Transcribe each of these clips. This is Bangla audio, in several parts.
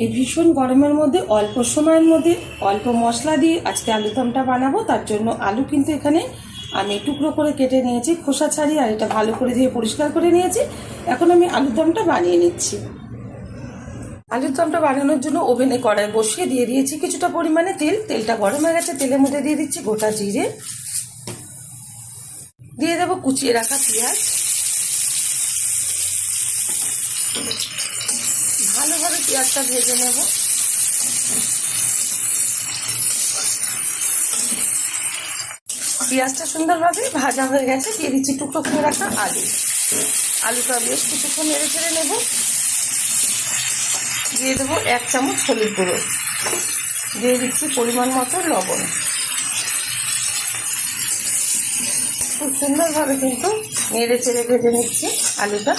এই ভীষণ গরমের মধ্যে অল্প সময়ের মধ্যে অল্প মশলা দিয়ে আজকে আলুর দমটা বানাবো। তার জন্য আলু কিন্তু এখানে আমি টুকরো করে কেটে নিয়েছি, খোসা ছাড়িয়ে, আর এটা ভালো করে ধুয়ে পরিষ্কার করে নিয়েছি। এখন আমি আলুর দমটা বানিয়ে নিচ্ছি। আলুর দমটা বানানোর জন্য ওভেনে কড়াই বসিয়ে দিয়ে দিয়েছি কিছুটা পরিমাণে তেল। তেলটা গরম হয়ে গেছে, তেলের মধ্যে দিয়ে দিচ্ছি গোটা জিরে, দিয়ে দেবো কুচিয়ে রাখা পেঁয়াজ। ভালোভাবে পেঁয়াজটা ভেজে নেব। পেঁয়াজটা সুন্দরভাবে ভাজা হয়ে গেছে, দিয়ে দিচ্ছি টুকরো করে রাখা আলু। আলুটা বেশ কিছুক্ষণ নেড়ে ছেড়ে নেব। দিয়ে দেবো 1 চামচ হলুদ গুঁড়ো, দিয়ে দিচ্ছি পরিমাণ মতো লবণ। খুব সুন্দরভাবে কিন্তু নেড়ে চেড়ে ভেজে নিচ্ছি আলুটা।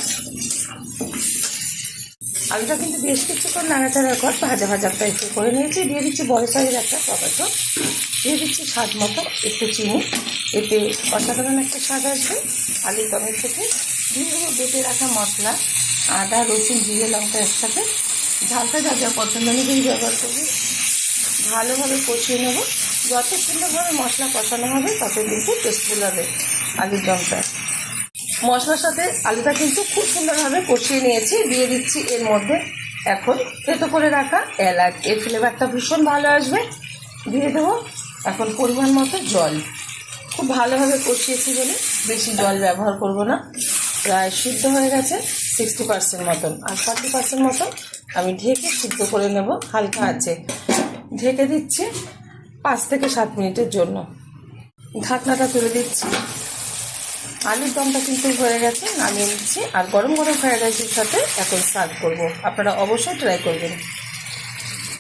আলুটা কিন্তু বেশ কিছুক্ষণ নাড়াচাড়ার পর ভাজা ভাজা একটু করে নিয়েছি। দিয়ে দিচ্ছি বড় সাইজের একটা টমেটো, দিয়ে দিচ্ছি স্বাদ মতো একটু চিনি। এতে অসাধারণ একটা স্বাদ আসবে আলুর দমের থেকে। দিয়ে দেবো বেটে রাখা মশলা, আদা, রসুন, জিরে, লঙ্কা একসাথে। ঝালটা যা যা পছন্দ অনুযায়ী ব্যবহার করবে। ভালোভাবে কষিয়ে নেব। যত সুন্দরভাবে মশলা কষানো হবে তত কিন্তু টেস্টফুল হবে আলুর দমটা। মশলার সাথে আলুটা কিন্তু খুব সুন্দরভাবে কষিয়ে নিয়েছি। দিয়ে দিচ্ছি এর মধ্যে এখন থেতো করে রাখা এলাচ, এর ফ্লেভারটা ভীষণ ভালো আসবে। দিয়ে দেবো এখন পরিমাণ মতো জল। খুব ভালোভাবে কষিয়েছি বলে বেশি জল ব্যবহার করব না। প্রায় সিদ্ধ হয়ে গেছে 60% মতন, আর 40% মতন আমি ঢেকে সিদ্ধ করে নেব হালকা আছে। ঢেকে দিচ্ছি 5 থেকে 7 মিনিটের জন্য। ঢাকনাটা তুলে দিচ্ছি। আলুর দমটা কিন্তু হয়ে গেছে, নামিয়ে নিচ্ছি। আর গরম গরম ফ্রাইড রাইসের সাথে এখন সার্ভ করব। আপনারা অবশ্যই ট্রাই করবেন।